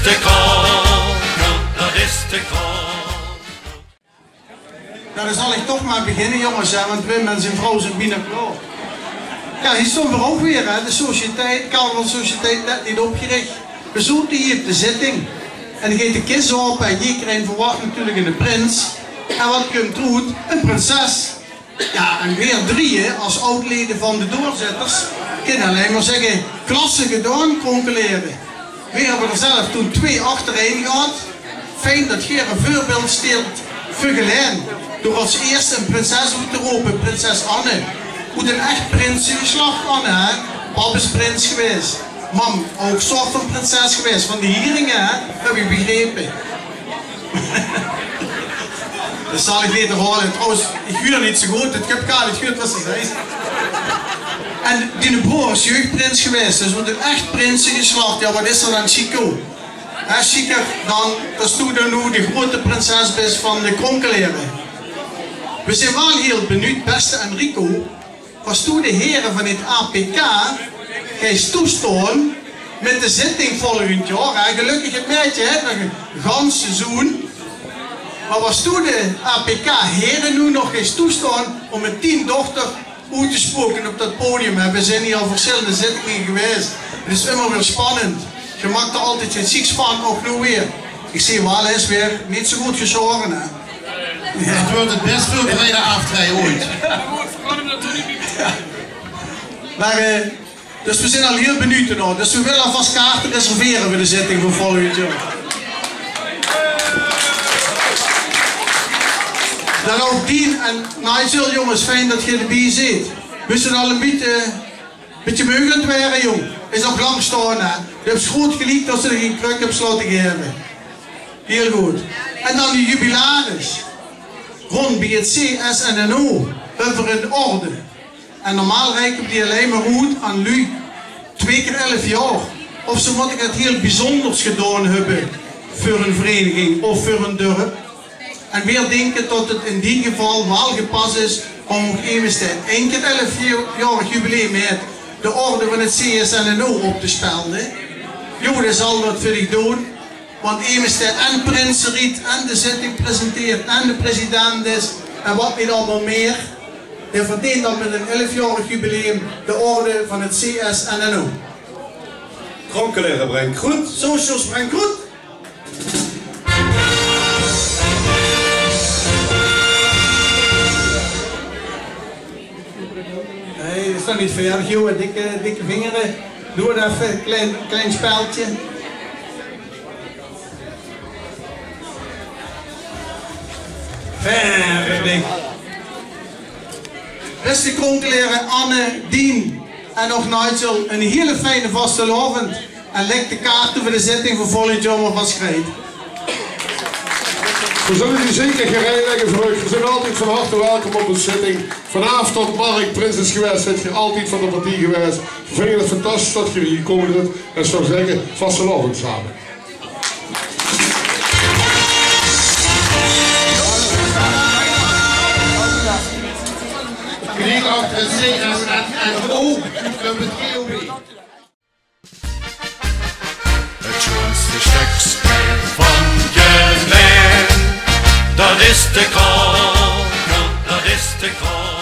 de koning, dat is de koning. Nou, dan zal ik toch maar beginnen, jongens, hè, want Wim en zijn vrouw zijn bijna klaar. Ja, hier stonden we ook weer, hè, de sociëteit, Carnavalssociëteit, net niet opgericht. We zoeken hier op de zitting. En dan gaat de kist op en iedereen verwacht natuurlijk een prins. En wat komt eruit? Een prinses. Ja, en weer drieën als oudleden van de doorzitters. Ik kan alleen maar zeggen, klasse gedaan, kronkeleren. We hebben er zelf toen 2 achtereen gehad. Fijn dat je een voorbeeld stelt voor Gelijn. Door als eerste een prinses te roepen, prinses Anne. Moet een echt prinsengeslacht Anne, hè? Pap is prins geweest. Mam, ook soort van prinses geweest. Van de Hieringen, hè? Heb je begrepen. Dat zal ik later horen. Trouwens, ik huur niet zo goed. Het heb ik niet goed wat ze zei. En die broer is jeugdprins geweest. Dus wordt een echt prinsengeslacht. Ja, wat is er dan Chico? Chico, dan, dat is toen dan nu de grote prinses is van de kronkeleren. We zijn wel heel benieuwd, beste Enrico. Was toen de heren van het APK gij toestaan met de zitting volgend jaar. Hè? Gelukkig het meidje, hè? Nog een gans seizoen. Maar was toen de APK heren nu nog eens toestaan om met 10 dochter uit te spoken op dat podium. We zijn hier al verschillende zittingen geweest. Het is immer weer spannend. Je maakt er altijd iets zieks van, ook nu weer. Ik zie wel eens weer niet zo goed gezorgd. Ja. Het wordt het best veel brede aftreden ooit. Ja. Maar, dus we zijn al heel benieuwd nog. Dus we willen alvast kaarten reserveren voor de zitting voor volgend jaar. Dan ook Dien en Nigel, jongens, fijn dat je erbij zit. We zijn al een beetje meugend werden, jong. Is nog lang staan, hè. Je hebt goed geliekt dat ze er geen kruk op sloten geven. Heel goed. En dan de jubilaris. Rond bij het CSNO over een orde. En normaal reiken die alleen maar goed aan lui 2 keer 11 jaar. Of zo moet ik het heel bijzonders gedaan hebben voor een vereniging of voor een dorp. En weer denken dat het in die geval wel gepast is om nog even 1 keer 11-jarig jubileum met de orde van het CSNO op te spelden. Jode zal dat voor ik doen. Want Eemestedt en Prinsenriet en de zitting presenteert en de president is en wat niet allemaal meer. Die verdient dan met een 11-jarig jubileum de orde van het CSNO. Kronkeleren brengt goed. Socials brengt goed. Nee, dat is nog niet verjaardag, joh. Dikke vingeren. Doe het even, een klein speltje. Verder. Beste kronkeleren, Anne, Dien en nog Nigel, een hele fijne vastelavond. En leg de kaarten voor de zitting voor volgend jaar maar van schrijven. We zullen u zeker gereden leggen voor u. We zijn altijd van harte welkom op de zitting. Vanavond tot Mark Prins is geweest, zit je altijd van de partij geweest. We vinden het fantastisch dat je hier komen bent. En zou zeggen, vastelavond samen. Kijk achter het CSNO en het GOB. Het schoonste stuk spel van Gelijn, dat is de koning, dat is de koning.